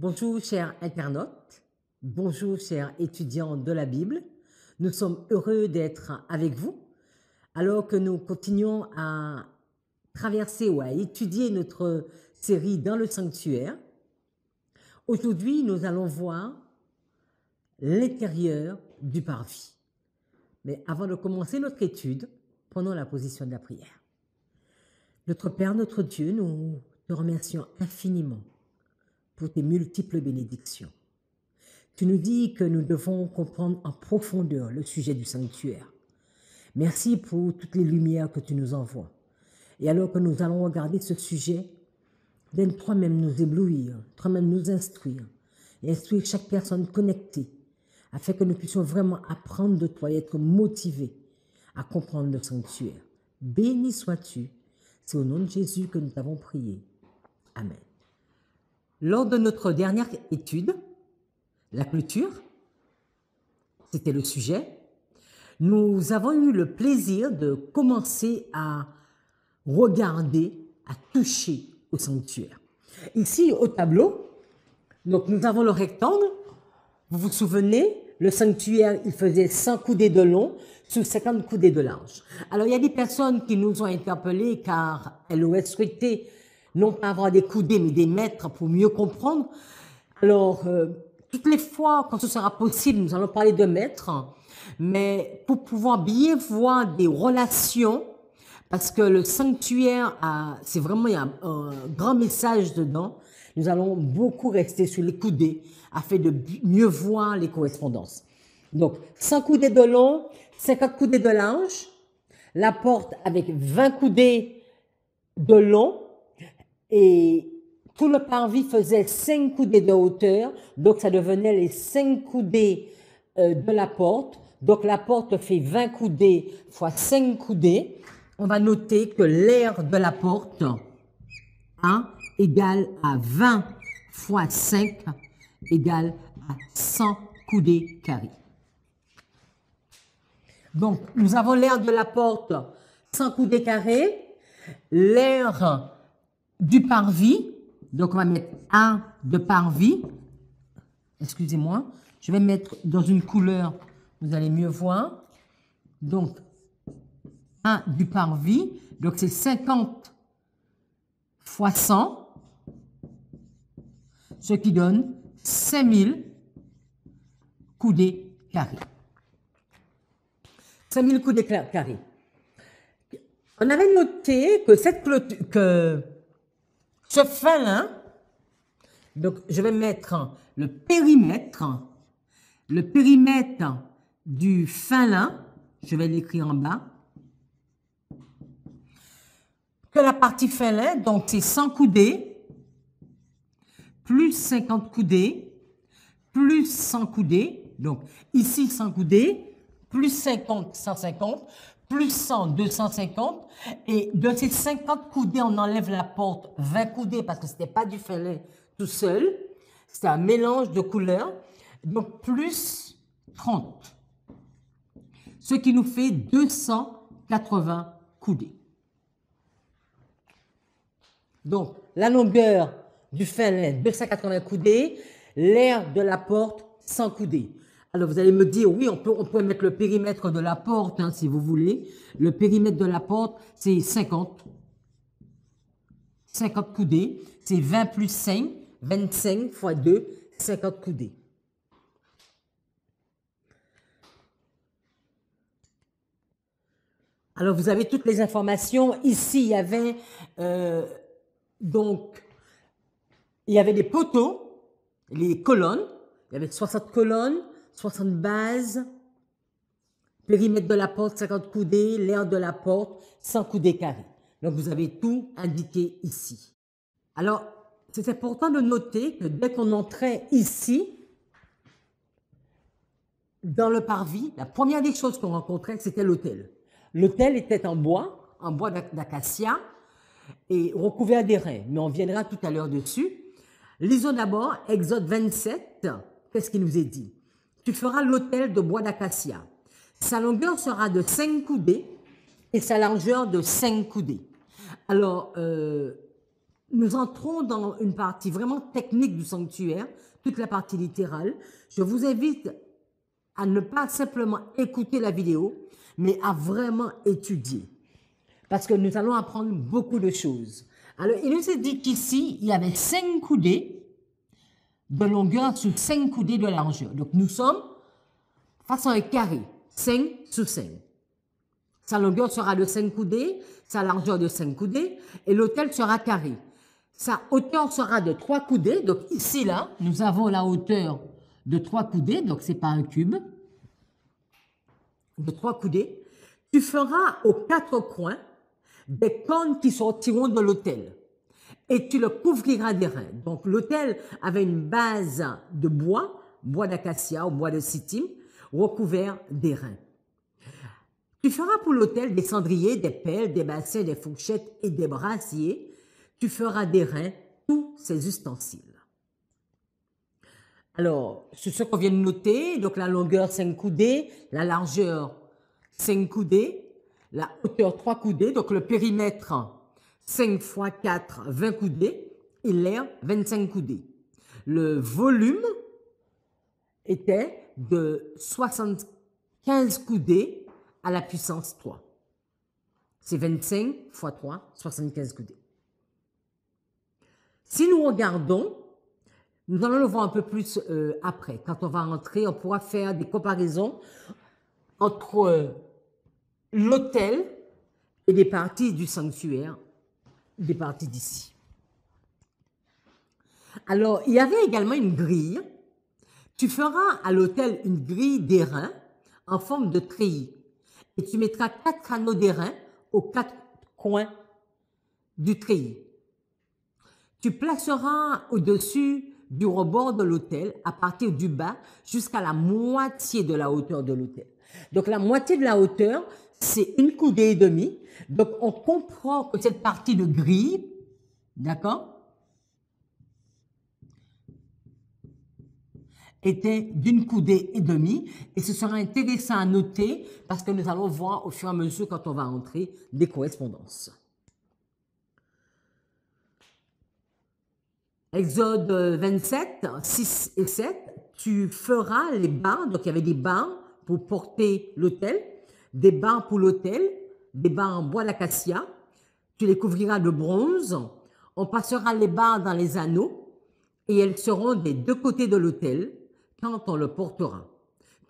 Bonjour chers internautes, bonjour chers étudiants de la Bible. Nous sommes heureux d'être avec vous alors que nous continuons à traverser ou à étudier notre série dans le sanctuaire. Aujourd'hui, nous allons voir l'intérieur du parvis. Mais avant de commencer notre étude, prenons la position de la prière. Notre Père, notre Dieu, nous te remercions infiniment pour tes multiples bénédictions. Tu nous dis que nous devons comprendre en profondeur le sujet du sanctuaire. Merci pour toutes les lumières que tu nous envoies. Et alors que nous allons regarder ce sujet, donne toi-même nous éblouir, toi-même nous instruire, et instruire chaque personne connectée, afin que nous puissions vraiment apprendre de toi et être motivés à comprendre le sanctuaire. Béni sois-tu, c'est au nom de Jésus que nous t'avons prié. Amen. Lors de notre dernière étude, la clôture, c'était le sujet, nous avons eu le plaisir de commencer à regarder, à toucher au sanctuaire. Ici, au tableau, donc nous avons le rectangle. Vous vous souvenez, le sanctuaire, il faisait 100 coudées de long sur 50 coudées de large. Alors, il y a des personnes qui nous ont interpellés car elles auraient souhaité non pas avoir des coudées, mais des mètres pour mieux comprendre. Alors, toutes les fois, quand ce sera possible, nous allons parler de mètres, mais pour pouvoir bien voir des relations, parce que le sanctuaire, c'est vraiment, il y a un grand message dedans, nous allons beaucoup rester sur les coudées, afin de mieux voir les correspondances. Donc, 100 coudées de long, 50 coudées de large, la porte avec 20 coudées de long, et tout le parvis faisait 5 coudées de hauteur, donc ça devenait les 5 coudées de la porte. Donc la porte fait 20 coudées fois 5 coudées. On va noter que l'aire de la porte égale à 20 fois 5 égale à 100 coudées carrées. Donc nous avons l'aire de la porte 100 coudées carrées, l'aire du parvis, donc on va mettre 1 de parvis, excusez-moi, je vais mettre dans une couleur, vous allez mieux voir, donc 1 du parvis, donc c'est 50 fois 100, ce qui donne 5000 coudées carrées. 5000 coudées carrées. On avait noté que ce fin-là, donc je vais mettre le périmètre du fin-là, je vais l'écrire en bas, que la partie fin-là, donc c'est 100 coudées, plus 50 coudées, plus 100 coudées, donc ici 100 coudées, plus 50, 150, plus 100, 250, et de ces 50 coudées, on enlève la porte, 20 coudées, parce que ce n'était pas du fin tout seul, c'était un mélange de couleurs, donc plus 30, ce qui nous fait 280 coudées. Donc, la longueur du fin lin, 280 coudées, l'aire de la porte, 100 coudées. Alors, vous allez me dire, oui, on peut mettre le périmètre de la porte, hein, si vous voulez. Le périmètre de la porte, c'est 50. 50 coudées, c'est 20 plus 5, 25 fois 2, 50 coudées. Alors, vous avez toutes les informations. Ici, il y avait, il y avait des poteaux, les colonnes. Il y avait 60 colonnes, 60 bases, périmètre de la porte, 50 coudées, l'aire de la porte, 100 coudées carrées. Donc, vous avez tout indiqué ici. Alors, c'est important de noter que dès qu'on entrait ici, dans le parvis, la première des choses qu'on rencontrait, c'était l'autel. L'autel était en bois d'acacia et recouvert d'airain, mais on viendra tout à l'heure dessus. Lisons d'abord Exode 27, qu'est-ce qu'il nous est dit? Tu feras l'autel de bois d'acacia. Sa longueur sera de 5 coudées et sa largeur de 5 coudées. Alors, nous entrons dans une partie vraiment technique du sanctuaire, toute la partie littérale. Je vous invite à ne pas simplement écouter la vidéo, mais à vraiment étudier. Parce que nous allons apprendre beaucoup de choses. Alors, il nous est dit qu'ici, il y avait 5 coudées de longueur sur 5 coudées de largeur. Donc, nous sommes face à un carré, 5 sur 5. Sa longueur sera de 5 coudées, sa largeur de 5 coudées, et l'autel sera carré. Sa hauteur sera de 3 coudées. Donc, ici, là, nous avons la hauteur de 3 coudées, donc ce n'est pas un cube, de 3 coudées. Tu feras aux 4 coins des cornes qui sortiront de l'autel et tu le couvriras d'airain. Donc, l'autel avait une base de bois, bois d'acacia ou bois de sittim, recouvert d'airain. Tu feras pour l'autel des cendriers, des pelles, des bassins, des fourchettes et des brassiers. Tu feras d'airain tous ces ustensiles. Alors, c'est ce qu'on vient de noter. Donc, la longueur 5 coudées, la largeur 5 coudées, la hauteur 3 coudées. Donc, le périmètre 5 x 4, 20 coudées et l'air 25 coudées. Le volume était de 75 coudées à la puissance 3. C'est 25 x 3, 75 coudées. Si nous regardons, nous allons le voir un peu plus après. Quand on va rentrer, on pourra faire des comparaisons entre l'autel et des parties du sanctuaire, des parties d'ici. Alors, il y avait également une grille. Tu feras à l'autel une grille d'airain en forme de treillis. Et tu mettras 4 anneaux d'airain aux 4 coins du treillis. Tu placeras au-dessus du rebord de l'autel à partir du bas jusqu'à la moitié de la hauteur de l'autel. Donc la moitié de la hauteur, c'est 1 coudée et demie. Donc on comprend que cette partie de grille, d'accord, était d'1 coudée et demie. Et ce sera intéressant à noter parce que nous allons voir au fur et à mesure quand on va entrer des correspondances. Exode 27, 6 et 7, tu feras les barres, donc il y avait des barres pour porter l'autel, des barres pour l'autel, des barres en bois d'acacia, tu les couvriras de bronze, on passera les barres dans les anneaux et elles seront des 2 côtés de l'autel quand on le portera.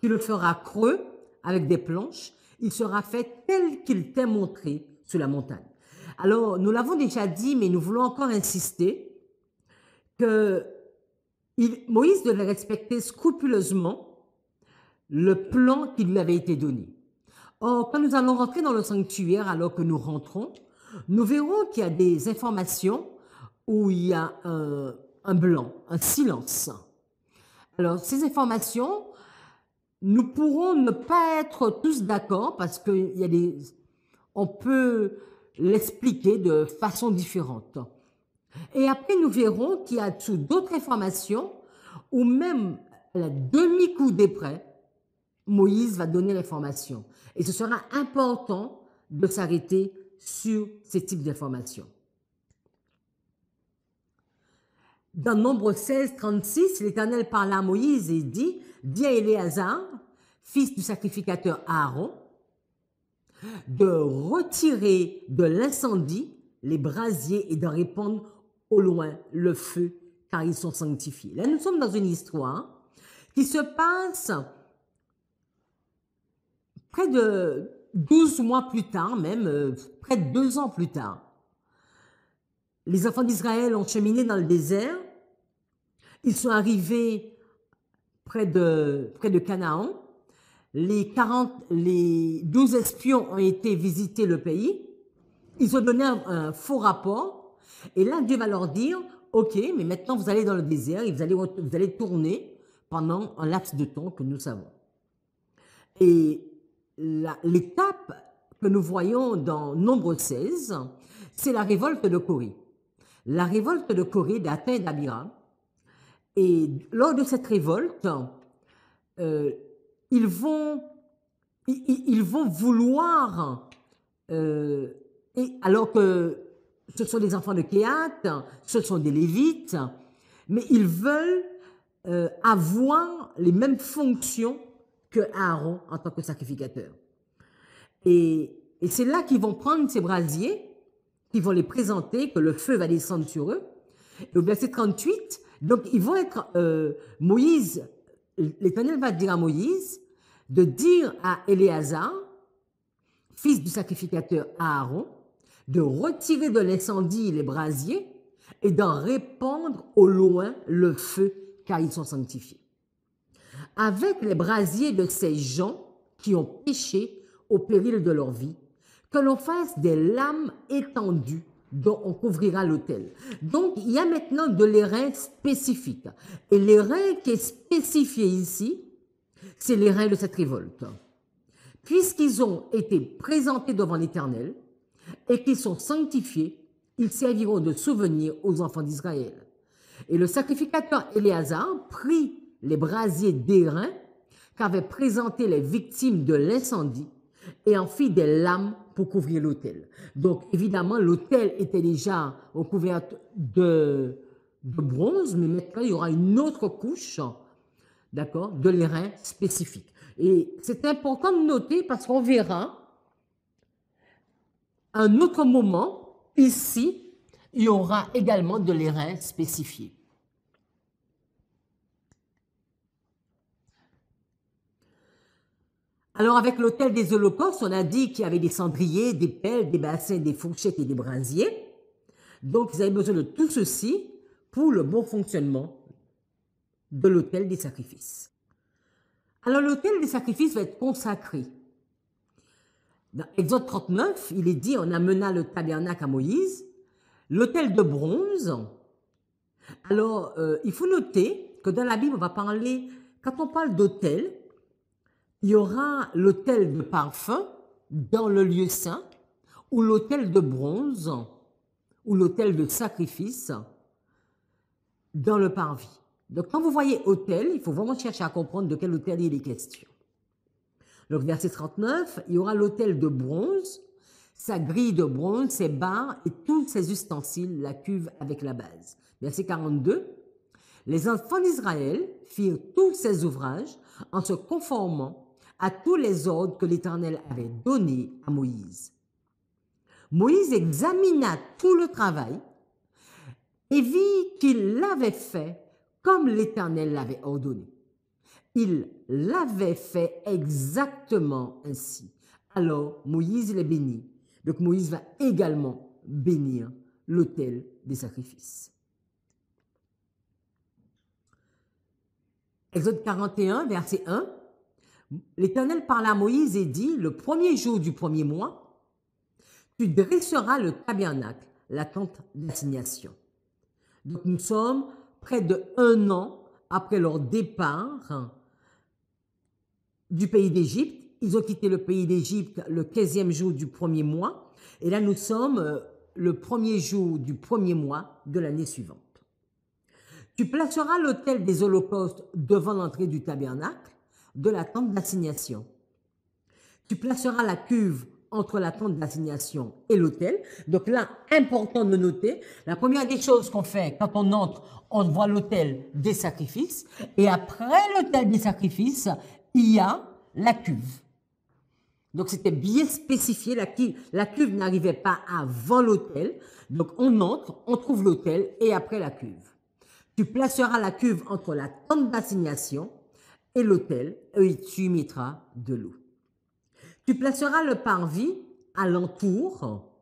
Tu le feras creux avec des planches, il sera fait tel qu'il t'est montré sur la montagne. Alors, nous l'avons déjà dit, mais nous voulons encore insister que Moïse devait respecter scrupuleusement le plan qui lui avait été donné. Or, quand nous allons rentrer dans le sanctuaire, alors que nous rentrons, nous verrons qu'il y a des informations où il y a un blanc, un silence. Alors, ces informations, nous pourrons ne pas être tous d'accord parce on peut l'expliquer de façon différente. Et après, nous verrons qu'il y a d'autres informations où même à la demi-coudée près, Moïse va donner l'information. Et ce sera important de s'arrêter sur ces types d'informations. Dans Nombre 16, 36, l'Éternel parla à Moïse et dit « Dis à Éléazar, fils du sacrificateur Aaron, de retirer de l'incendie les brasiers et d'en répandre au loin le feu, car ils sont sanctifiés. » Là, nous sommes dans une histoire qui se passe près de 12 mois plus tard, même près de 2 ans plus tard. Les enfants d'Israël ont cheminé dans le désert. Ils sont arrivés près de Canaan. Les 12 espions ont été visiter le pays. Ils ont donné un faux rapport. Et là, Dieu va leur dire, « Ok, mais maintenant vous allez dans le désert et vous allez tourner pendant un laps de temps que nous savons. » Et l'étape que nous voyons dans Nombre 16, c'est la révolte de Corée. La révolte de Corée, d'Athan et d'Abiram. Et lors de cette révolte, ils vont vouloir, alors que ce sont des enfants de Kéhat, ce sont des Lévites, mais ils veulent avoir les mêmes fonctions que Aaron en tant que sacrificateur. Et c'est là qu'ils vont prendre ces brasiers, qu'ils vont les présenter, que le feu va descendre sur eux. Et au verset 38, donc ils vont être, Moïse, l'Éternel va dire à Moïse de dire à Éléazar, fils du sacrificateur Aaron, de retirer de l'incendie les brasiers et d'en répandre au loin le feu, car ils sont sanctifiés. Avec les brasiers de ces gens qui ont péché au péril de leur vie, que l'on fasse des lames étendues dont on couvrira l'autel. Donc, il y a maintenant de l'airain spécifique. Et l'airain qui est spécifié ici, c'est l'airain de cette révolte. Puisqu'ils ont été présentés devant l'Éternel et qu'ils sont sanctifiés, ils serviront de souvenir aux enfants d'Israël. Et le sacrificateur Éléazar prit les brasiers d'airain qu'avaient présentés les victimes de l'incendie et en fit des lames pour couvrir l'autel. Donc, évidemment, l'autel était déjà recouvert de bronze, mais maintenant, il y aura une autre couche, d'accord, de l'airain spécifique. Et c'est important de noter parce qu'on verra un autre moment, ici, il y aura également de l'airain spécifié. Alors, avec l'autel des holocaustes, on a dit qu'il y avait des cendriers, des pelles, des bassins, des fourchettes et des brasiers. Donc, ils avaient besoin de tout ceci pour le bon fonctionnement de l'autel des sacrifices. Alors, l'autel des sacrifices va être consacré. Dans Exode 39, il est dit, on amena le tabernacle à Moïse, l'autel de bronze. Alors, il faut noter que dans la Bible, on va parler, quand on parle d'autel, il y aura l'autel de parfum dans le lieu saint, ou l'autel de bronze, ou l'autel de sacrifice dans le parvis. Donc, quand vous voyez autel, il faut vraiment chercher à comprendre de quel autel il est question. Donc, verset 39, il y aura l'autel de bronze, sa grille de bronze, ses barres et tous ses ustensiles, la cuve avec la base. Verset 42, les enfants d'Israël firent tous ces ouvrages en se conformant à tous les ordres que l'Éternel avait donnés à Moïse. Moïse examina tout le travail et vit qu'il l'avait fait comme l'Éternel l'avait ordonné. Il l'avait fait exactement ainsi. Alors Moïse les bénit. Donc Moïse va également bénir l'autel des sacrifices. Exode 41, verset 1. L'Éternel parla à Moïse et dit, le premier jour du premier mois, tu dresseras le tabernacle, la tente d'assignation. Donc nous sommes près de 1 an après leur départ du pays d'Égypte. Ils ont quitté le pays d'Égypte le 15e jour du premier mois. Et là, nous sommes le premier jour du premier mois de l'année suivante. Tu placeras l'autel des holocaustes devant l'entrée du tabernacle, de la tente d'assignation. Tu placeras la cuve entre la tente d'assignation et l'autel. Donc là, important de noter, la première des choses qu'on fait quand on entre, on voit l'autel des sacrifices. Et après l'autel des sacrifices, il y a la cuve. Donc c'était bien spécifié, la cuve n'arrivait pas avant l'autel. Donc on entre, on trouve l'autel et après la cuve. Tu placeras la cuve entre la tente d'assignation et l'autel, et tu y mettras de l'eau. Tu placeras le parvis à l'entour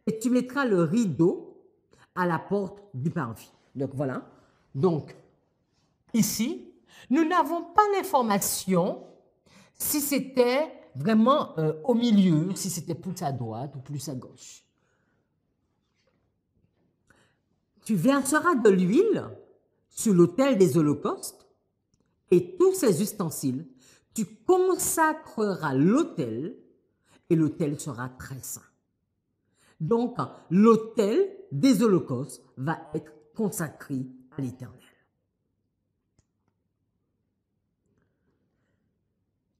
et tu mettras le rideau à la porte du parvis. Donc voilà. Donc ici, nous n'avons pas l'information si c'était vraiment au milieu, si c'était plus à droite ou plus à gauche. Tu verseras de l'huile sur l'autel des holocaustes et tous ses ustensiles, tu consacreras l'autel et l'autel sera très saint. Donc, l'autel des holocaustes va être consacré à l'Éternel.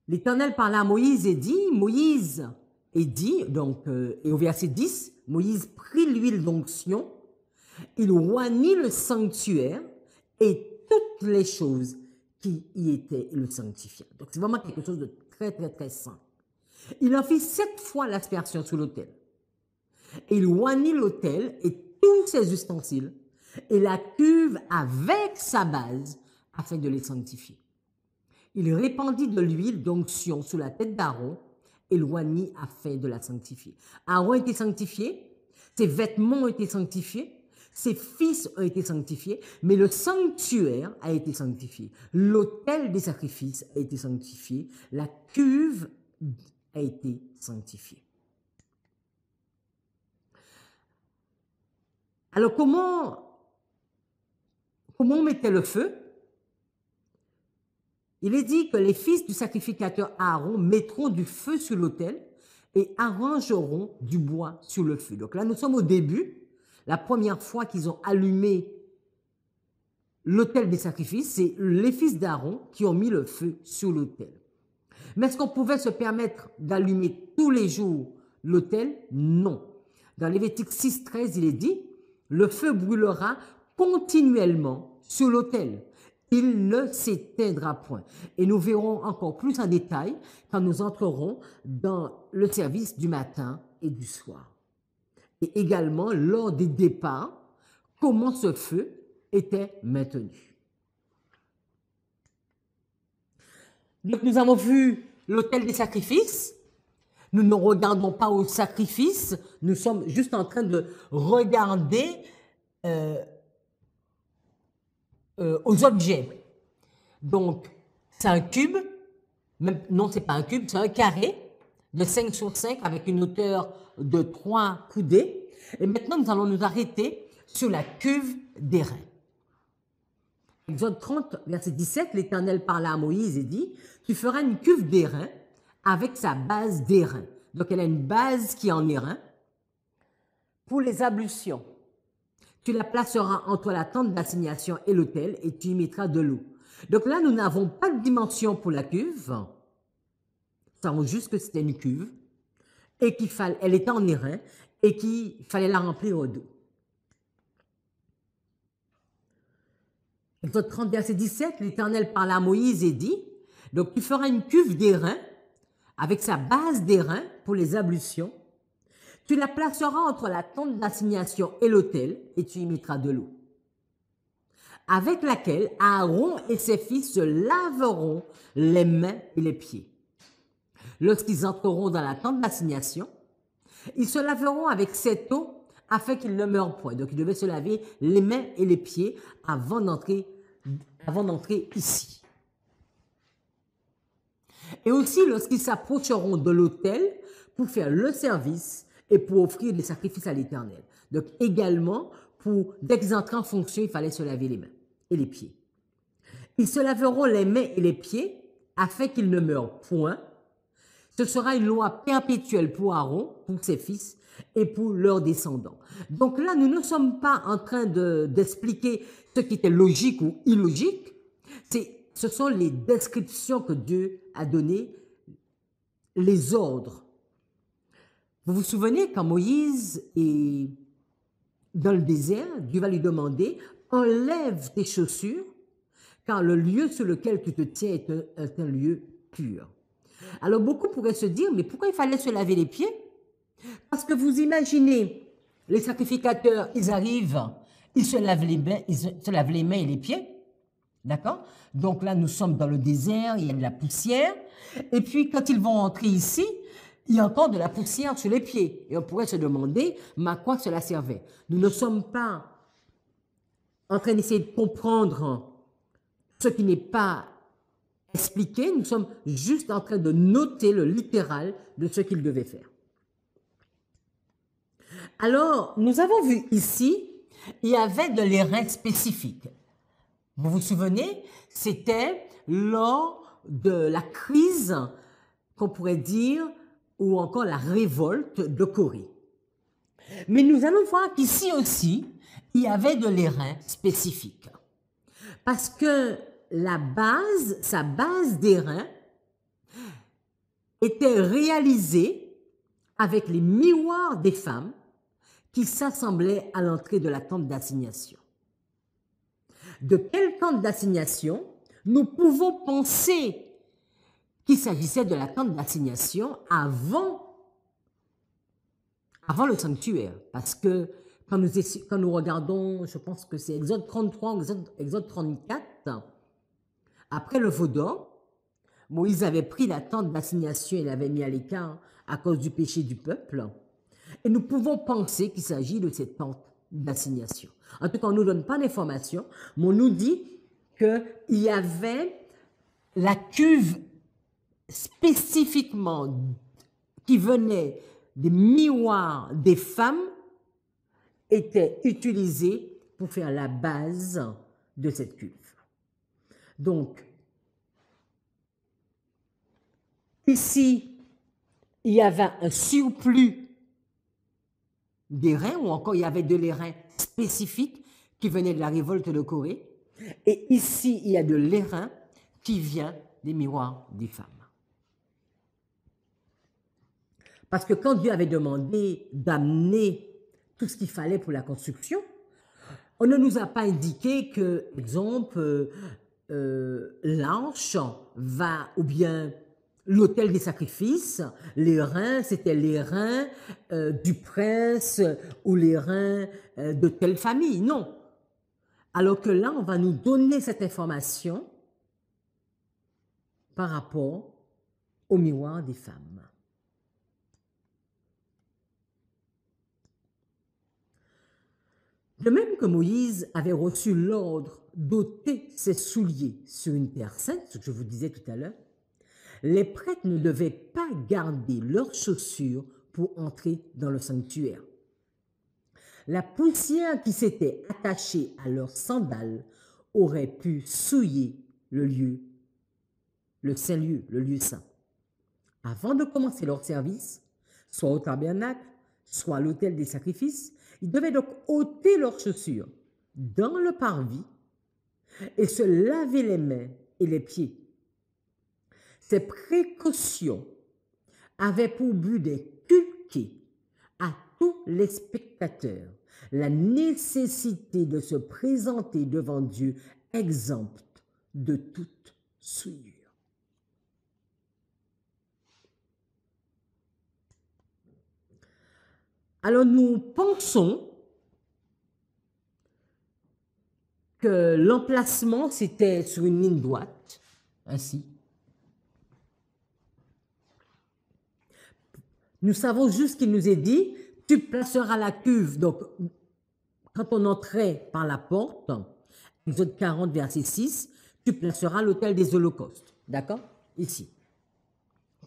L'Éternel parla à Moïse et dit, Moïse, et dit, donc, et au verset 10, Moïse prit l'huile d'onction, il oignit le sanctuaire et toutes les choses qui y étaient et le sanctifiaient. Donc c'est vraiment quelque chose de très, très, très saint. Il en fit 7 fois l'aspersion sur l'autel. Et il oignit l'autel et tous ses ustensiles et la cuve avec sa base afin de les sanctifier. Il répandit de l'huile d'onction sur la tête d'Aaron et l'oignit afin de la sanctifier. Aaron a été sanctifié, ses vêtements ont été sanctifiés, ses fils ont été sanctifiés, mais le sanctuaire a été sanctifié. L'autel des sacrifices a été sanctifié, la cuve a été sanctifiée. Alors comment on mettait le feu? Il est dit que les fils du sacrificateur Aaron mettront du feu sur l'autel et arrangeront du bois sur le feu. Donc là, nous sommes au début. La première fois qu'ils ont allumé l'autel des sacrifices, c'est les fils d'Aaron qui ont mis le feu sur l'autel. Mais est-ce qu'on pouvait se permettre d'allumer tous les jours l'autel? Non. Dans Lévitique 6,13, il est dit « Le feu brûlera continuellement sur l'autel. Il ne s'éteindra point. » Et nous verrons encore plus en détail quand nous entrerons dans le service du matin et du soir. Et également, lors des départs, comment ce feu était maintenu. Donc, nous avons vu l'autel des sacrifices. Nous ne regardons pas au sacrifice. Nous sommes juste en train de regarder aux objets. Donc, c'est un cube. Même, non, c'est pas un cube, c'est un carré de 5 sur 5 avec une hauteur de 3 coudées. Et maintenant, nous allons nous arrêter sur la cuve d'airain. Exode 30, verset 17, l'Éternel parla à Moïse et dit « Tu feras une cuve d'airain avec sa base d'airain. » Donc, elle a une base qui est en airain. Pour les ablutions, tu la placeras entre la tente d'assignation et l'autel et tu y mettras de l'eau. Donc là, nous n'avons pas de dimension pour la cuve. Nous savons juste que c'était une cuve et elle était en airain et qu'il fallait la remplir d'eau. Exode 30, verset 17, l'Éternel parla à Moïse et dit, donc tu feras une cuve d'airain avec sa base d'airain pour les ablutions. Tu la placeras entre la tente d'assignation et l'autel et tu y mettras de l'eau, avec laquelle Aaron et ses fils se laveront les mains et les pieds. Lorsqu'ils entreront dans la tente d'assignation, ils se laveront avec cette eau afin qu'ils ne meurent point. Donc, ils devaient se laver les mains et les pieds avant d'entrer ici. Et aussi, lorsqu'ils s'approcheront de l'autel pour faire le service et pour offrir des sacrifices à l'Éternel. Donc, également, dès qu'ils entraient en fonction, il fallait se laver les mains et les pieds. Ils se laveront les mains et les pieds afin qu'ils ne meurent point. Ce sera une loi perpétuelle pour Aaron, pour ses fils et pour leurs descendants. Donc là, nous ne sommes pas en train d'expliquer ce qui était logique ou illogique. Ce sont les descriptions que Dieu a données, les ordres. Vous vous souvenez, quand Moïse est dans le désert, Dieu va lui demander « Enlève tes chaussures, car le lieu sur lequel tu te tiens est un lieu pur. » Alors beaucoup pourraient se dire, mais pourquoi il fallait se laver les pieds? Parce que vous imaginez, les sacrificateurs, ils arrivent, ils se lavent les mains et les pieds, d'accord? Donc là, nous sommes dans le désert, il y a de la poussière, et puis quand ils vont entrer ici, il y a encore de la poussière sur les pieds. Et on pourrait se demander, mais à quoi cela servait? Nous ne sommes pas en train d'essayer de comprendre ce qui n'est pas expliqué, nous sommes juste en train de noter le littéral de ce qu'ils devaient faire. Alors, nous avons vu ici, il y avait de l'airain spécifique. Vous vous souvenez, c'était lors de la crise, qu'on pourrait dire, ou encore la révolte de Corée. Mais nous allons voir qu'ici aussi, il y avait de l'airain spécifique. Parce que sa base d'airain était réalisée avec les miroirs des femmes qui s'assemblaient à l'entrée de la tente d'assignation. De quelle tente d'assignation nous pouvons penser qu'il s'agissait de la tente d'assignation avant le sanctuaire? Parce que quand nous regardons, je pense que c'est Exode 33, Exode 34, après le veau d'or, Moïse avait pris la tente d'assignation et l'avait mis à l'écart à cause du péché du peuple. Et nous pouvons penser qu'il s'agit de cette tente d'assignation. En tout cas, on ne nous donne pas d'informations, mais on nous dit qu'il y avait la cuve spécifiquement qui venait des miroirs des femmes était utilisée pour faire la base de cette cuve. Donc, ici, il y avait un surplus d'airain, ou encore il y avait de l'airain spécifique qui venait de la révolte de Corée. Et ici, il y a de l'airain qui vient des miroirs des femmes. Parce que quand Dieu avait demandé d'amener tout ce qu'il fallait pour la construction, on ne nous a pas indiqué que, exemple, l'arche va, ou bien l'autel des sacrifices, les reins, c'était les reins du prince ou les reins de telle famille. Non. Alors que là, on va nous donner cette information par rapport au miroir des femmes. De même que Moïse avait reçu l'ordre d'ôter ses souliers sur une terre sainte, ce que je vous disais tout à l'heure, les prêtres ne devaient pas garder leurs chaussures pour entrer dans le sanctuaire. La poussière qui s'était attachée à leurs sandales aurait pu souiller le lieu, le Saint-Lieu, le lieu saint. Avant de commencer leur service, soit au tabernacle, soit à l'autel des sacrifices, ils devaient donc ôter leurs chaussures dans le parvis et se laver les mains et les pieds. Ces précautions avaient pour but d'inculquer à tous les spectateurs la nécessité de se présenter devant Dieu exempt de toute souillure. Alors nous pensons que l'emplacement c'était sur une ligne droite, ainsi. Nous savons juste qu'il nous est dit, tu placeras la cuve, donc quand on entrait par la porte, Exode 40, verset 6, tu placeras l'autel des holocaustes, d'accord? Ici.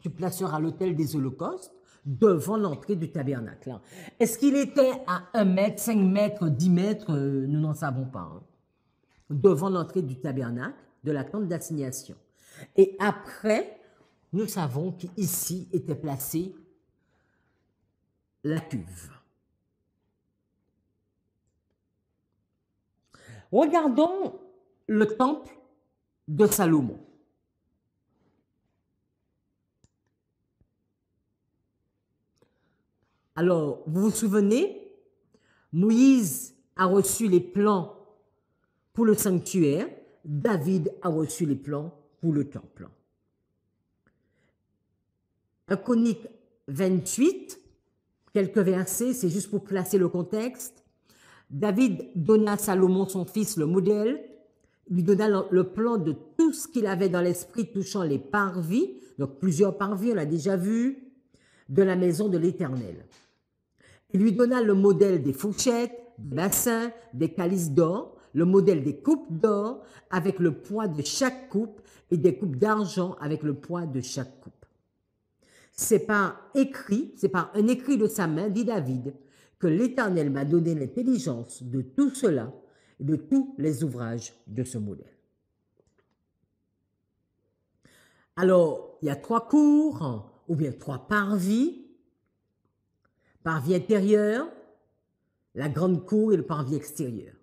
Tu placeras l'autel des holocaustes devant l'entrée du tabernacle. Est-ce qu'il était à 1 mètre, 5 mètres, 10 mètres? Nous n'en savons pas. Hein. Devant l'entrée du tabernacle, de la tente d'assignation. Et après, nous savons qu'ici était placée la cuve. Regardons le temple de Salomon. Alors, vous vous souvenez, Moïse a reçu les plans pour le sanctuaire, David a reçu les plans pour le temple. 1 Chronique 28, quelques versets, c'est juste pour placer le contexte. David donna à Salomon, son fils, le modèle, lui donna le plan de tout ce qu'il avait dans l'esprit touchant les parvis, donc plusieurs parvis, on l'a déjà vu, de la maison de l'Éternel. Il lui donna le modèle des fourchettes, des bassins, des calices d'or, le modèle des coupes d'or avec le poids de chaque coupe et des coupes d'argent avec le poids de chaque coupe. C'est par un écrit de sa main, dit David, que l'Éternel m'a donné l'intelligence de tout cela et de tous les ouvrages de ce modèle. Alors, il y a 3 cours, ou bien 3 parvis. Parvis intérieur, la grande cour et le parvis extérieur.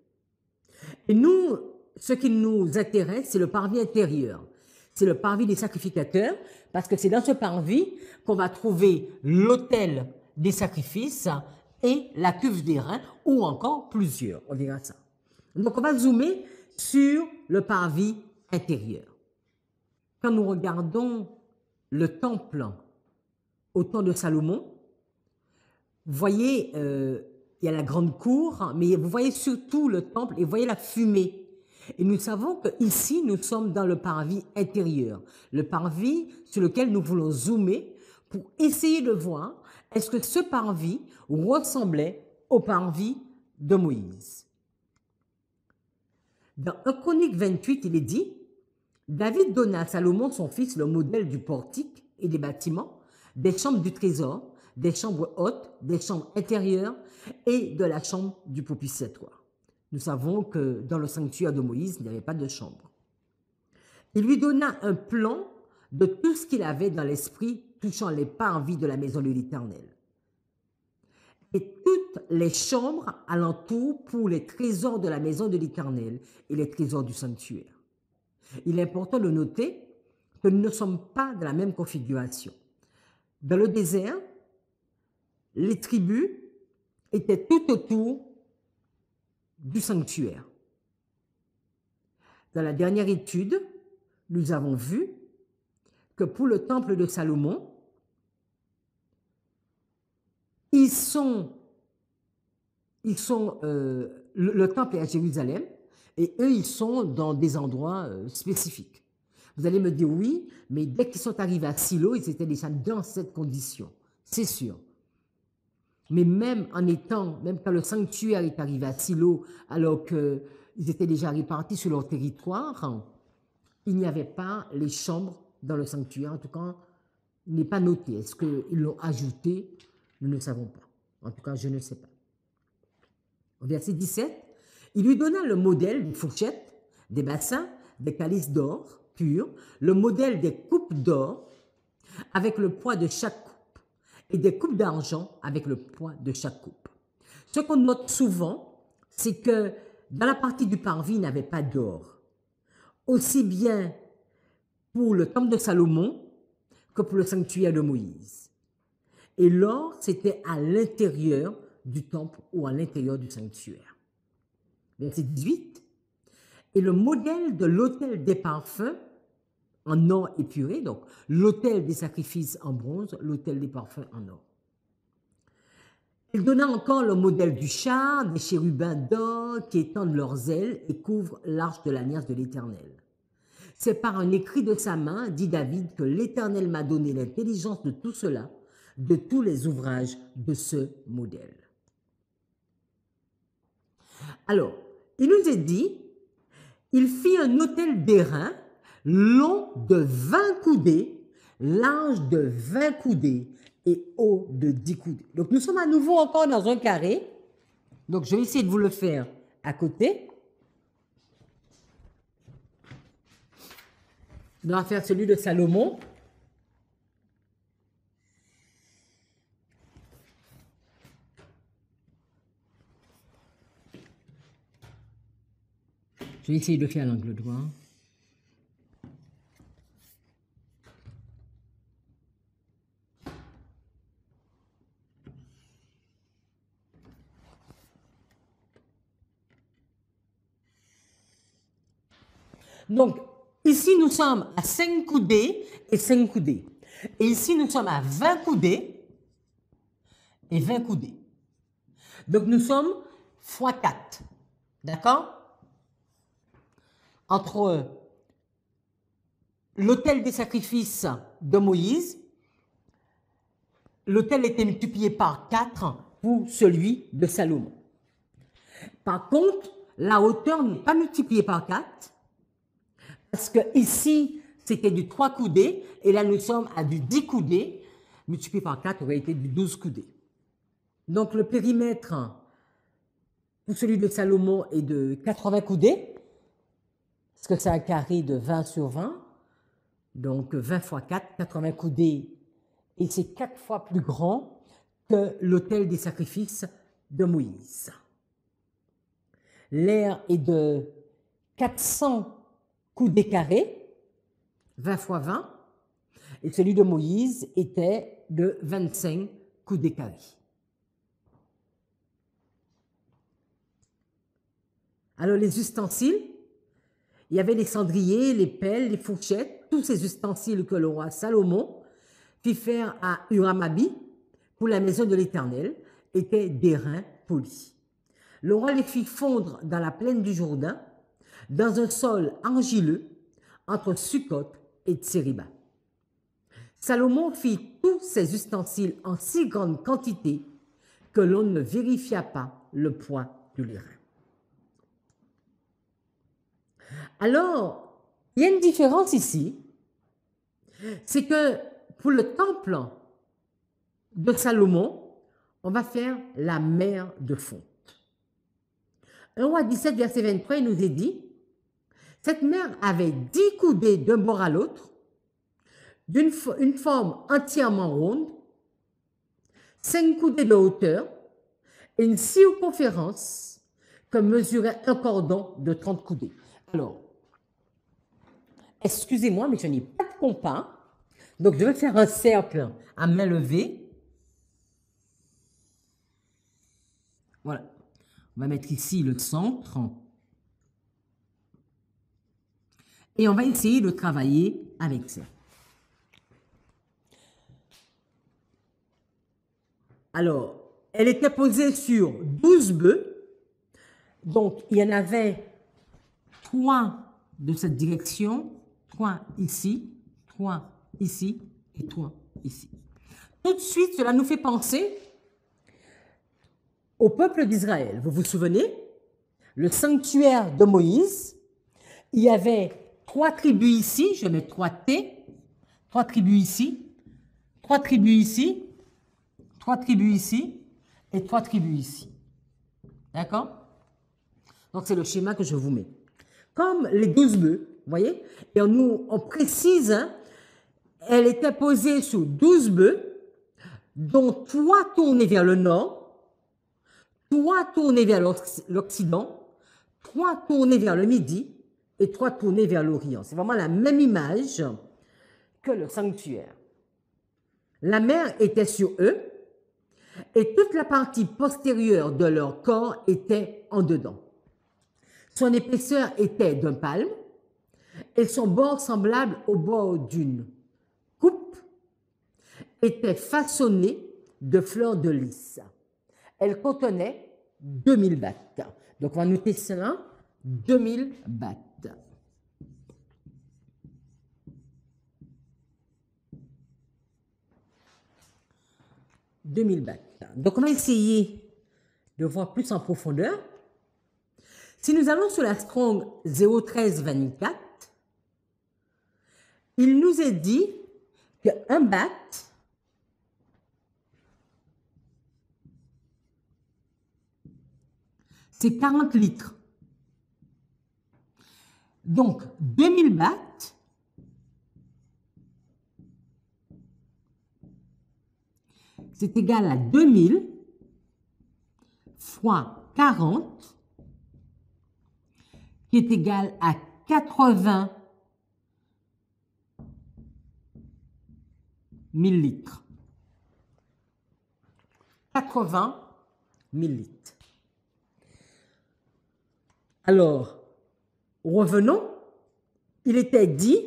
Et nous, ce qui nous intéresse, c'est le parvis intérieur. c'est le parvis des sacrificateurs, parce que c'est dans ce parvis qu'on va trouver l'autel des sacrifices et la cuve des reins, ou encore plusieurs, on verra ça. Donc on va zoomer sur le parvis intérieur. Quand nous regardons le temple au temps de Salomon, vous voyez, il y a la grande cour, mais vous voyez surtout le temple et vous voyez la fumée. Et nous savons qu'ici, nous sommes dans le parvis intérieur, le parvis sur lequel nous voulons zoomer pour essayer de voir est-ce que ce parvis ressemblait au parvis de Moïse. Dans 1 Chronique 28, il est dit « David donna à Salomon, son fils, le modèle du portique et des bâtiments, des chambres du trésor, des chambres hautes, des chambres intérieures et de la chambre du propitiatoire. » Nous savons que dans le sanctuaire de Moïse, il n'y avait pas de chambre. Il lui donna un plan de tout ce qu'il avait dans l'esprit touchant les parvis de la maison de l'Éternel. Et toutes les chambres alentour pour les trésors de la maison de l'Éternel et les trésors du sanctuaire. Il est important de noter que nous ne sommes pas dans la même configuration. Dans le désert, les tribus étaient tout autour du sanctuaire. Dans la dernière étude, nous avons vu que pour le temple de Salomon, le temple est à Jérusalem et eux, ils sont dans des endroits spécifiques. Vous allez me dire oui, mais dès qu'ils sont arrivés à Silo, ils étaient déjà dans cette condition, c'est sûr. Mais même quand le sanctuaire est arrivé à Silo, alors qu'ils étaient déjà répartis sur leur territoire, il n'y avait pas les chambres dans le sanctuaire. En tout cas, il n'est pas noté. Est-ce qu'ils l'ont ajouté? Nous ne savons pas. En tout cas, je ne sais pas. Au verset 17, il lui donna le modèle des fourchettes, des bassins, des calices d'or pur, le modèle des coupes d'or avec le poids de chaque coupe et des coupes d'argent avec le poids de chaque coupe. Ce qu'on note souvent, c'est que dans la partie du parvis, il n'y avait pas d'or. Aussi bien pour le temple de Salomon que pour le sanctuaire de Moïse. Et l'or, c'était à l'intérieur du temple ou à l'intérieur du sanctuaire. Verset 18. Et le modèle de l'autel des parfums en or épuré, donc l'autel des sacrifices en bronze, l'autel des parfums en or. Il donna encore le modèle du char, des chérubins d'or qui étendent leurs ailes et couvrent l'arche de l'alliance de l'Éternel. C'est par un écrit de sa main, dit David, que l'Éternel m'a donné l'intelligence de tout cela, de tous les ouvrages de ce modèle. Alors, il nous est dit, il fit un autel d'airain long de 20 coudées, large de 20 coudées et haut de 10 coudées. Donc, nous sommes à nouveau encore dans un carré. Donc, je vais essayer de vous le faire à côté. On va faire celui de Salomon. Je vais essayer de faire l'angle droit. Donc, ici, nous sommes à 5 coudées et 5 coudées. Et ici, nous sommes à 20 coudées et 20 coudées. Donc, nous sommes x 4. D'accord? Entre l'autel des sacrifices de Moïse, l'autel était multiplié par 4 pour celui de Salomon. Par contre, la hauteur n'est pas multipliée par 4, parce que ici, c'était du 3 coudées, et là, nous sommes à du 10 coudées, multiplié par 4 aurait été du 12 coudées. Donc, le périmètre pour celui de Salomon est de 80 coudées, parce que c'est un carré de 20 sur 20, donc 20 x 4, 80 coudées, et c'est 4 fois plus grand que l'autel des sacrifices de Moïse. L'aire est de 400 coudées carrés, 20 fois 20, et celui de Moïse était de 25 coudées carrées. Alors les ustensiles, il y avait les cendriers, les pelles, les fourchettes, tous ces ustensiles que le roi Salomon fit faire à Huram-Abi pour la maison de l'Éternel étaient d'airain poli. Le roi les fit fondre dans la plaine du Jourdain, dans un sol argileux, entre Sukkot et Tseriba. Salomon fit tous ces ustensiles en si grande quantité que l'on ne vérifia pas le poids de l'airain. Alors, il y a une différence ici, c'est que pour le temple de Salomon, on va faire la mer de fonte. 1 roi 17, verset 23, il nous est dit, cette mer avait 10 coudées d'un bord à l'autre, d'une forme entièrement ronde, 5 coudées de hauteur et une circonférence que mesurait un cordon de 30 coudées. Alors, excusez-moi, mais je n'ai pas de compas, donc je vais faire un cercle à main levée. Voilà, on va mettre ici le centre. Et on va essayer de travailler avec ça. Alors, elle était posée sur 12 bœufs. Donc, il y en avait 3 de cette direction, 3 ici, 3 ici et 3 ici. Tout de suite, cela nous fait penser au peuple d'Israël. Vous vous souvenez? Le sanctuaire de Moïse, il y avait 3 tribus ici, je mets 3 T, 3 tribus ici, 3 tribus ici, 3 tribus ici et 3 tribus ici. D'accord? Donc, c'est le schéma que je vous mets. Comme les 12 bœufs, vous voyez? Et on précise, hein, elle était posée sur 12 bœufs, dont 3 tournés vers le nord, 3 tournés vers l'Occident, 3 tournés vers le midi et 3 tournés vers l'Orient. C'est vraiment la même image que le sanctuaire. La mer était sur eux et toute la partie postérieure de leur corps était en dedans. Son épaisseur était d'un palme et son bord semblable au bord d'une coupe était façonné de fleurs de lys. Elle contenait 2000 battes. Donc on va noter cela, 2000 battes. Donc on va essayer de voir plus en profondeur. Si nous allons sur la Strong 01324, il nous est dit qu'un bat c'est 40 litres. Donc 2000 bahts c'est égal à 2000 fois 40 qui est égal à 80 000 litres. 80 000 litres. Alors, revenons. Il était dit,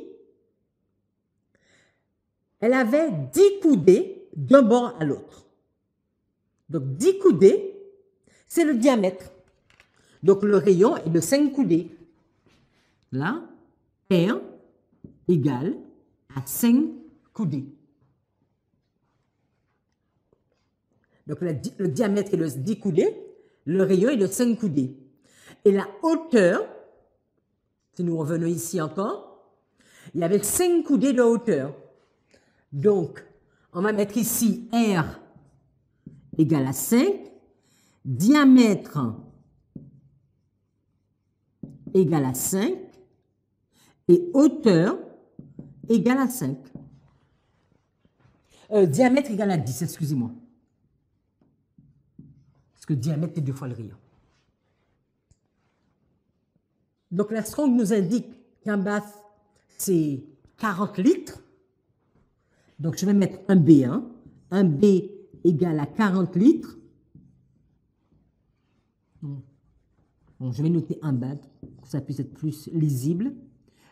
elle avait 10 coudées d'un bord à l'autre. Donc, 10 coudées, c'est le diamètre. Donc, le rayon est de 5 coudées. Là, R égale à 5 coudées. Donc, le diamètre est de 10 coudées, le rayon est de 5 coudées. Et la hauteur, si nous revenons ici encore, il y avait 5 coudées de hauteur. Donc, on va mettre ici R égale à 5, diamètre égale à 5 et hauteur égale à 5. Diamètre égale à 10, excusez-moi. Parce que diamètre est 2 fois le rayon. Donc la Strong nous indique qu'un bath c'est 40 litres. Donc, je vais mettre un B1. Un B égale à 40 litres. Bon, je vais noter un BAD pour que ça puisse être plus lisible.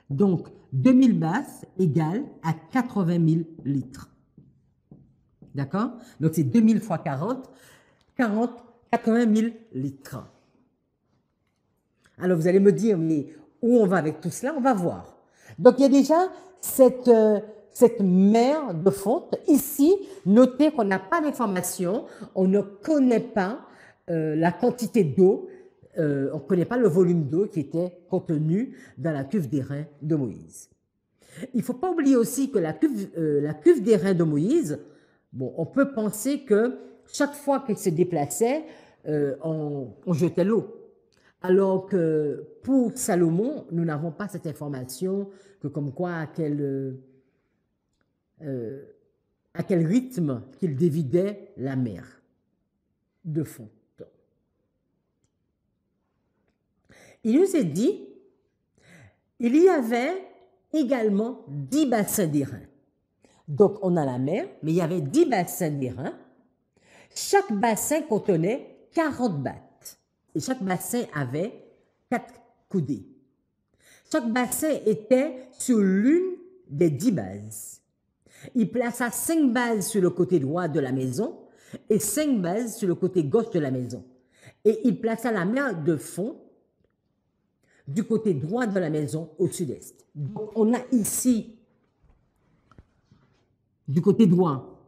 Donc, 2000 basses égale à 80 000 litres. D'accord? Donc, c'est 2000 fois 40, 80 000 litres. Alors, vous allez me dire, mais où on va avec tout cela? On va voir. Donc, il y a déjà cette mer de fonte. Ici, notez qu'on n'a pas d'information, on ne connaît pas la quantité d'eau, on ne connaît pas le volume d'eau qui était contenu dans la cuve d'airain de Moïse. Il ne faut pas oublier aussi que la cuve d'airain de Moïse, bon, on peut penser que chaque fois qu'il se déplaçait, on jetait l'eau. Alors que pour Salomon, nous n'avons pas cette information que comme quoi à quel rythme qu'il dévidait la mer de fonte. Il nous est dit, il y avait également 10 bassins d'airain. Donc on a la mer, mais il y avait 10 bassins d'airain. Chaque bassin contenait 40 battes. Et chaque bassin avait 4 coudées. Chaque bassin était sur l'une des 10 bases. Il plaça 5 bases sur le côté droit de la maison et 5 bases sur le côté gauche de la maison. Et il plaça la mer de fond du côté droit de la maison au sud-est. Donc on a ici, du côté droit,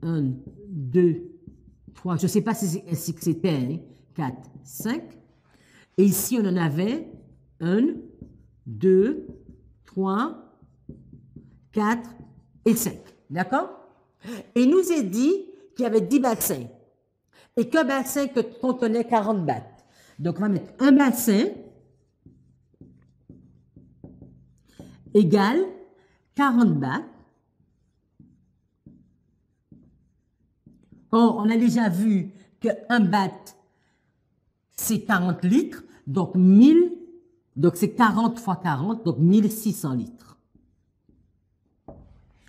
1, 2, 3, je ne sais pas si c'est ainsi que c'était, 4, 5. Et ici, on en avait 1, 2, 3, 4 et 5. D'accord? Et il nous est dit qu'il y avait 10 bassins et qu'un bassin contenait 40 battes. Donc, on va mettre un bassin égale 40 battes. Or, on a déjà vu qu'un batte, c'est 40 litres, donc 1000, donc c'est 40 fois 40, donc 1600 litres.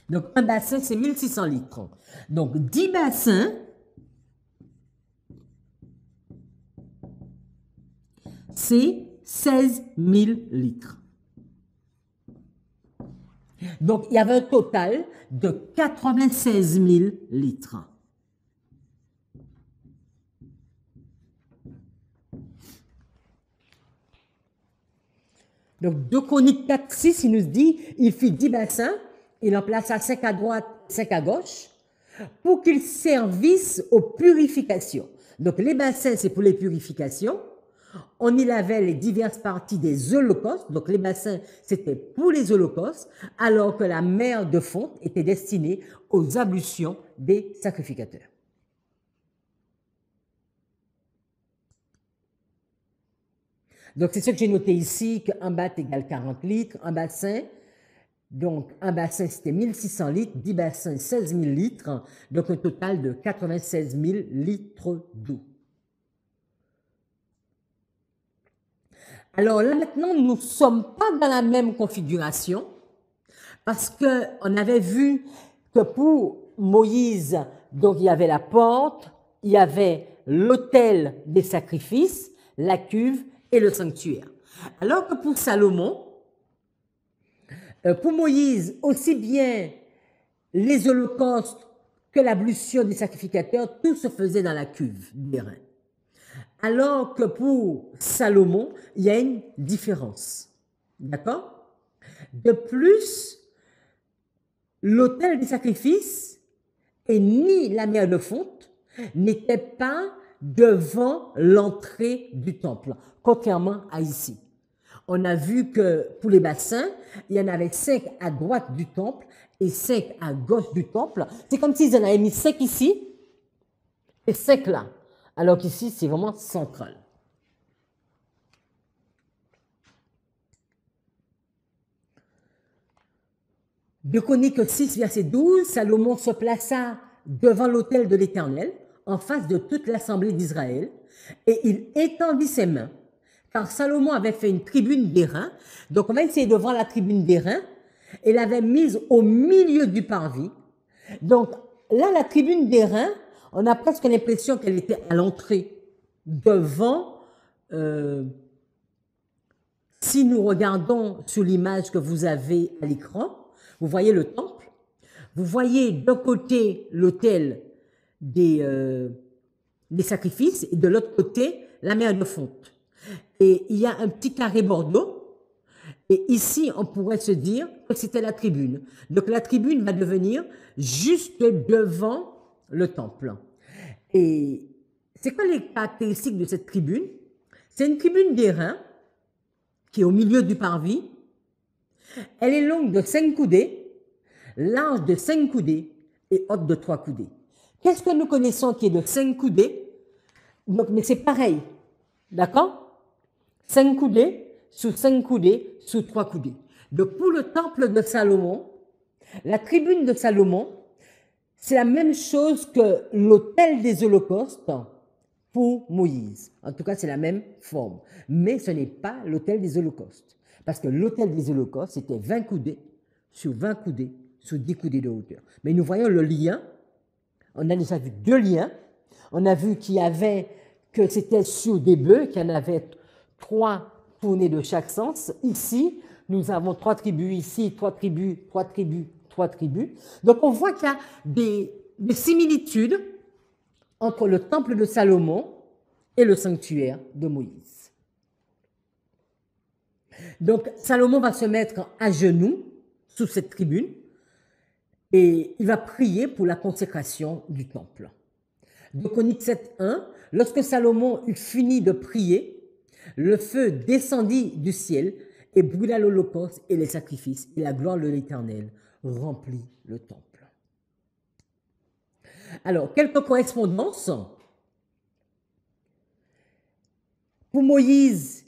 Donc, un bassin, c'est 1600 litres. Donc, 10 bassins, c'est 16 000 litres. Donc, il y avait un total de 96 000 litres. Donc, 2 Chroniques 4, 6, il nous dit, il fit 10 bassins, il en plaça 5 à droite, 5 à gauche, pour qu'ils servissent aux purifications. Donc, les bassins, c'est pour les purifications. On y lavait les diverses parties des holocaustes. Donc, les bassins, c'était pour les holocaustes, alors que la mer de fonte était destinée aux ablutions des sacrificateurs. Donc, c'est ce que j'ai noté ici, qu'un batte égale 40 litres, un bassin. Donc, un bassin, c'était 1600 litres, 10 bassins, 16 000 litres, donc un total de 96 000 litres d'eau. Alors là, maintenant, nous ne sommes pas dans la même configuration, parce qu'on avait vu que pour Moïse, donc il y avait la porte, il y avait l'autel des sacrifices, la cuve et le sanctuaire. Alors que pour Salomon, pour Moïse, aussi bien les holocaustes que l'ablution des sacrificateurs, tout se faisait dans la cuve d'airain. Alors que pour Salomon, il y a une différence. D'accord? De plus, l'autel des sacrifices et ni la mer de fonte n'étaient pas devant l'entrée du temple, contrairement à ici. On a vu que pour les bassins, il y en avait 5 à droite du temple et 5 à gauche du temple. C'est comme s'ils en avaient mis 5 ici et 5 là. Alors qu'ici, c'est vraiment central. De Chroniques 6, verset 12, Salomon se plaça devant l'autel de l'Éternel, en face de toute l'assemblée d'Israël, et il étendit ses mains, car Salomon avait fait une tribune d'airain. Donc, on va essayer de voir la tribune d'airain. et l'avait mise au milieu du parvis. Donc là, la tribune d'airain, on a presque l'impression qu'elle était à l'entrée, devant, si nous regardons sur l'image que vous avez à l'écran, vous voyez le temple, vous voyez d'un côté l'autel des sacrifices et de l'autre côté la mer de fonte. Et il y a un petit carré bordeaux. Et ici, on pourrait se dire que c'était la tribune. Donc la tribune va devenir juste devant le temple. Et c'est quoi les caractéristiques de cette tribune? C'est une tribune d'airain qui est au milieu du parvis. Elle est longue de 5 coudées, large de 5 coudées et haute de 3 coudées. Qu'est-ce que nous connaissons qui est de 5 coudées? Donc, mais c'est pareil, d'accord? 5 coudées sous 5 coudées sous 3 coudées. Donc pour le temple de Salomon, la tribune de Salomon, c'est la même chose que l'autel des holocaustes pour Moïse. En tout cas, c'est la même forme. Mais ce n'est pas l'autel des holocaustes. Parce que l'autel des holocaustes, c'était 20 coudées sur 20 coudées sur 10 coudées de hauteur. Mais nous voyons le lien. On a déjà vu 2 liens. On a vu qu'il y avait, que c'était sur des bœufs, qu'il y en avait 3 tournés de chaque sens. Ici, nous avons 3 tribus, ici 3 tribus, 3 tribus, 3 tribus. Donc on voit qu'il y a des similitudes entre le temple de Salomon et le sanctuaire de Moïse. Donc Salomon va se mettre à genoux sous cette tribune et il va prier pour la consécration du temple. Donc Chroniques 7.1, lorsque Salomon eut fini de prier, le feu descendit du ciel et brûla l'holocauste et les sacrifices, et la gloire de l'Éternel remplit le temple. Alors, quelques correspondances. Pour Moïse,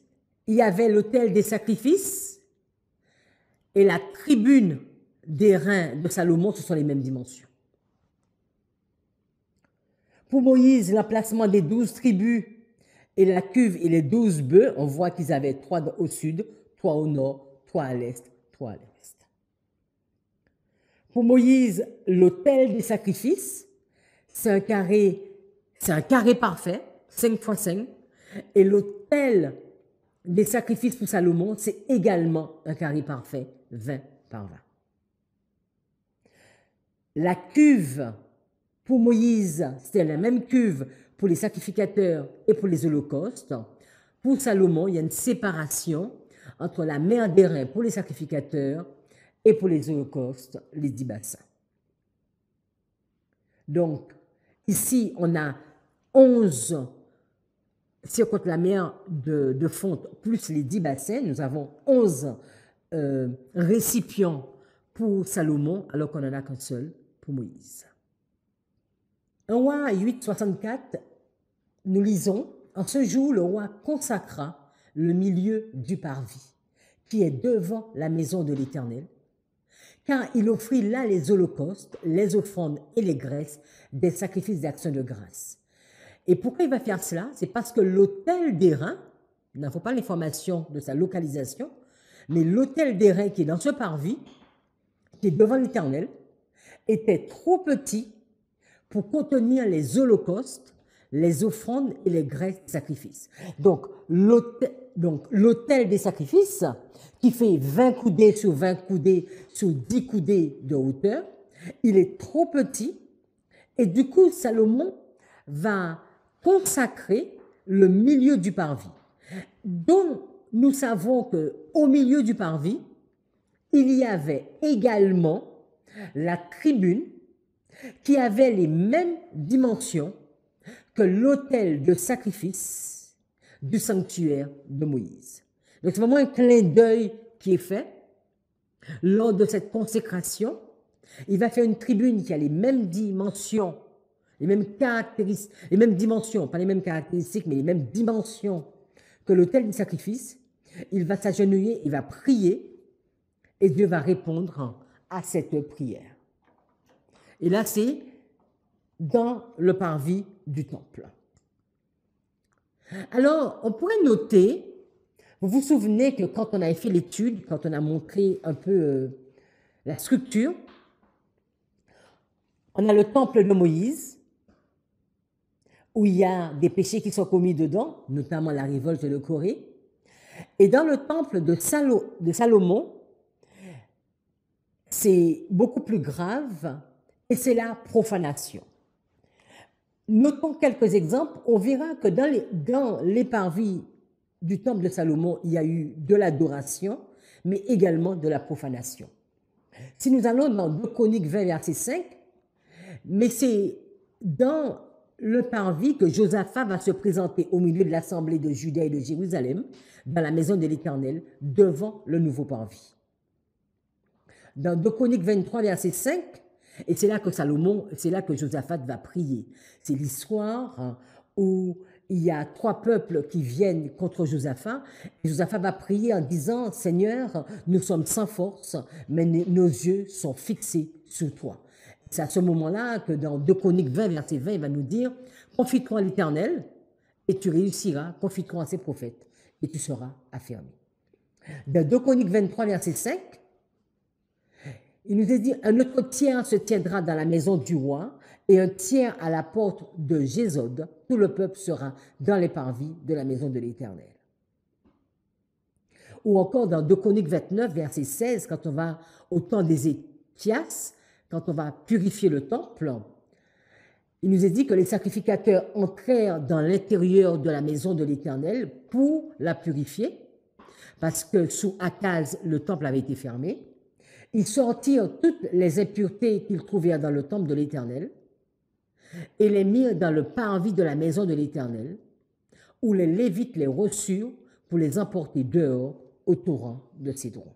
il y avait l'autel des sacrifices et la tribune d'airain de Salomon, ce sont les mêmes dimensions. Pour Moïse, l'emplacement des 12 tribus et la cuve et les 12 bœufs, on voit qu'ils avaient 3 au sud, 3 au nord, 3 à l'est, 3 à l'ouest. Pour Moïse, l'autel des sacrifices, c'est un carré parfait, 5 x 5, et l'autel des sacrifices pour Salomon, c'est également un carré parfait, 20 par 20. La cuve pour Moïse, c'était la même cuve pour les sacrificateurs et pour les holocaustes. Pour Salomon, il y a une séparation entre la mer d'airain pour les sacrificateurs et pour les holocaustes, les 10 bassins. Donc, ici, on a 11, si on compte la mer de fonte plus les 10 bassins, nous avons 11 récipients pour Salomon, alors qu'on n'en a qu'un seul pour Moïse. 1 roi 8, 64, nous lisons, en ce jour, le roi consacra le milieu du parvis, qui est devant la maison de l'Éternel, car il offrit là les holocaustes, les offrandes et les graisses des sacrifices d'action de grâce. Et pourquoi il va faire cela? C'est parce que l'autel d'airain, il n'en faut pas l'information de sa localisation, mais l'autel d'airain qui est dans ce parvis, qui est devant l'Éternel, était trop petit pour contenir les holocaustes, les offrandes et les graisses des sacrifices. Donc, l'autel des sacrifices, qui fait 20 coudées sur 20 coudées sur 10 coudées de hauteur, il est trop petit et du coup, Salomon va consacrer le milieu du parvis, dont nous savons qu'au milieu du parvis, il y avait également la tribune qui avait les mêmes dimensions que l'autel de sacrifice du sanctuaire de Moïse. Donc c'est vraiment un clin d'œil qui est fait lors de cette consécration. Il va faire une tribune qui a les mêmes dimensions, les mêmes caractéristiques, les mêmes dimensions, pas les mêmes caractéristiques, mais les mêmes dimensions que l'autel du sacrifice. Il va s'agenouiller, il va prier, et Dieu va répondre à cette prière. Et là, c'est dans le parvis du temple. Alors, on pourrait noter, vous vous souvenez que quand on avait fait l'étude, quand on a montré un peu la structure. On a le temple de Moïse, où il y a des péchés qui sont commis dedans, notamment la révolte de Corée. Et dans le temple de Salomon, c'est beaucoup plus grave et c'est la profanation. Notons quelques exemples. On verra que dans les parvis du temple de Salomon, il y a eu de l'adoration, mais également de la profanation. Si nous allons dans 2 Chroniques 20, verset 5, mais c'est dans le parvis que Josaphat va se présenter au milieu de l'assemblée de Juda et de Jérusalem, dans la maison de l'Éternel, devant le nouveau parvis. Dans 2 Chroniques 23, verset 5, et c'est là que Josaphat va prier. C'est l'histoire où il y a 3 peuples qui viennent contre Josaphat. Et Josaphat va prier en disant, « Seigneur, nous sommes sans force, mais nos yeux sont fixés sur toi. » C'est à ce moment-là que dans 2 Chroniques 20, verset 20, il va nous dire, « Confie-toi à l'Éternel et tu réussiras, confie-toi à ses prophètes et tu seras affermi. » Dans 2 Chroniques 23, verset 5, il nous est dit, un autre tiers se tiendra dans la maison du roi et un tiers à la porte de Gésod. Tout le peuple sera dans les parvis de la maison de l'Éternel. Ou encore dans 2 Chroniques 29, verset 16, quand on va au temps d'Ézéchias, quand on va purifier le temple, il nous est dit que les sacrificateurs entrèrent dans l'intérieur de la maison de l'Éternel pour la purifier, parce que sous Akaz, le temple avait été fermé. Ils sortirent toutes les impuretés qu'ils trouvèrent dans le temple de l'Éternel et les mirent dans le parvis de la maison de l'Éternel, où les Lévites les reçurent pour les emporter dehors au torrent de Cédron.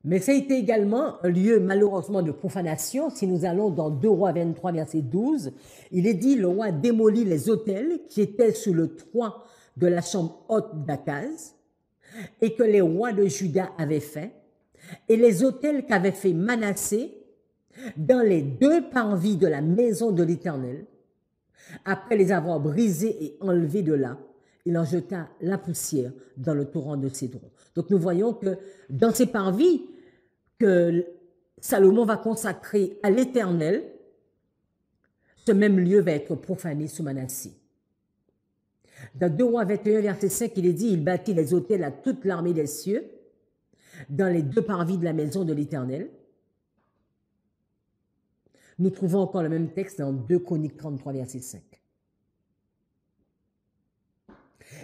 Mais ça a été également un lieu malheureusement de profanation. Si nous allons dans 2 Rois 23, verset 12, il est dit, le roi démolit les autels qui étaient sous le toit de la chambre haute d'Akaz et que les rois de Juda avaient fait, et les autels qu'avait fait Manassé dans les 2 parvis de la maison de l'Éternel. Après les avoir brisés et enlevés de là, il en jeta la poussière dans le torrent de Cédron. Donc nous voyons que dans ces parvis que Salomon va consacrer à l'Éternel, ce même lieu va être profané sous Manassé. Dans 2 Rois 21, verset 5, il est dit, il bâtit les autels à toute l'armée des cieux, dans les 2 parvis de la maison de l'Éternel. Nous trouvons encore le même texte dans 2 Chroniques 33, verset 5.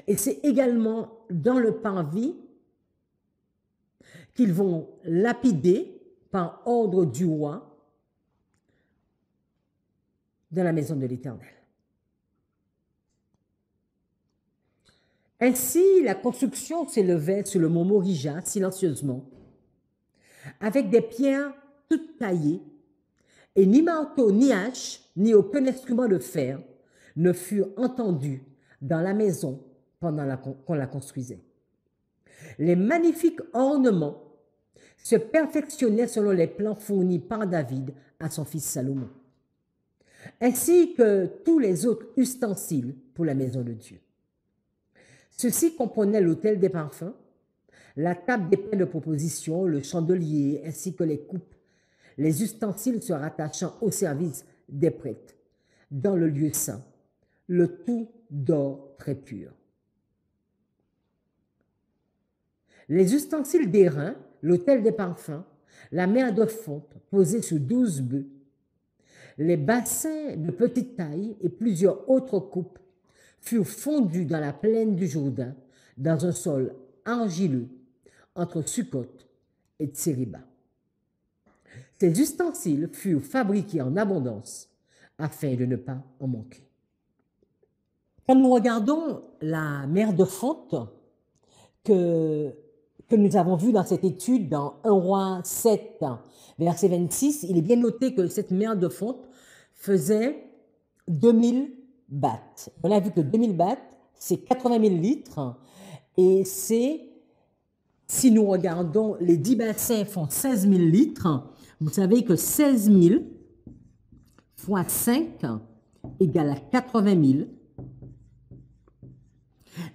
Et c'est également dans le parvis qu'ils vont lapider par ordre du roi dans la maison de l'Éternel. Ainsi, la construction s'élevait sur le mont Morija silencieusement, avec des pierres toutes taillées, et ni marteau, ni hache, ni aucun instrument de fer ne furent entendus dans la maison pendant qu'on la construisait. Les magnifiques ornements se perfectionnaient selon les plans fournis par David à son fils Salomon, ainsi que tous les autres ustensiles pour la maison de Dieu. Ceci comprenait l'autel des parfums, la table des pains de proposition, le chandelier, ainsi que les coupes, les ustensiles se rattachant au service des prêtres, dans le lieu saint, le tout d'or très pur. Les ustensiles d'airain, l'autel des parfums, la mer de fonte posée sur 12 bœufs, les bassins de petite taille et plusieurs autres coupes furent fondus dans la plaine du Jourdain, dans un sol argileux, entre Sukkot et Tseriba. Ces ustensiles furent fabriqués en abondance, afin de ne pas en manquer. Quand nous regardons la mer de fonte que nous avons vue dans cette étude, dans 1 Roi 7, verset 26, il est bien noté que cette mer de fonte faisait 2000 baths. On a vu que 2000 baths, c'est 80 000 litres, et c'est, si nous regardons, les 10 bassins font 16 000 litres, vous savez que 16 000 fois 5 égale à 80 000.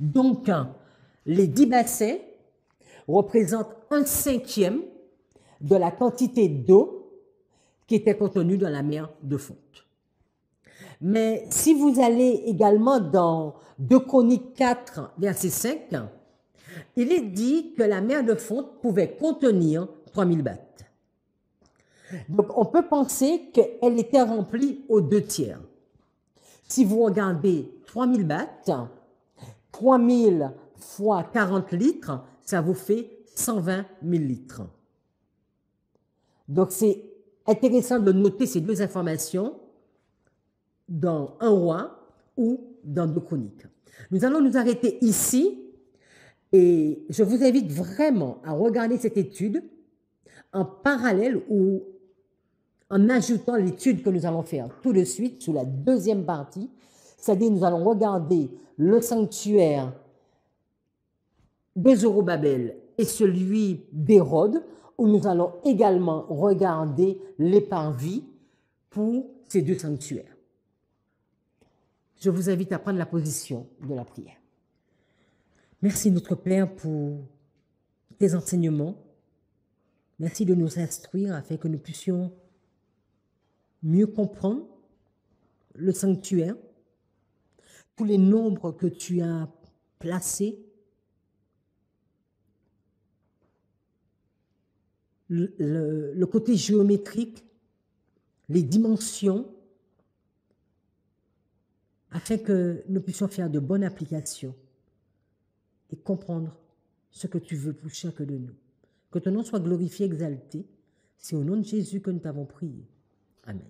Donc, les 10 bassins représentent 1/5 de la quantité d'eau qui était contenue dans la mer de fonte. Mais si vous allez également dans 2 Chroniques 4, verset 5, il est dit que la mer de fonte pouvait contenir 3000 battes. Donc on peut penser qu'elle était remplie aux 2/3. Si vous regardez 3000 battes, 3000 fois 40 litres, ça vous fait 120 000 litres. Donc c'est intéressant de noter ces deux informations dans 1 Roi ou dans 2 Chroniques. Nous allons nous arrêter ici et je vous invite vraiment à regarder cette étude en parallèle ou en ajoutant l'étude que nous allons faire tout de suite sur la deuxième partie, c'est-à-dire nous allons regarder le sanctuaire de Zorobabel et celui d'Hérode, où nous allons également regarder les parvis pour ces 2 sanctuaires. Je vous invite à prendre la position de la prière. Merci notre Père pour tes enseignements. Merci de nous instruire afin que nous puissions mieux comprendre le sanctuaire, tous les nombres que tu as placés, le côté géométrique, les dimensions, afin que nous puissions faire de bonnes applications et comprendre ce que tu veux pour chacun de nous. Que ton nom soit glorifié, exalté. C'est au nom de Jésus que nous t'avons prié. Amen.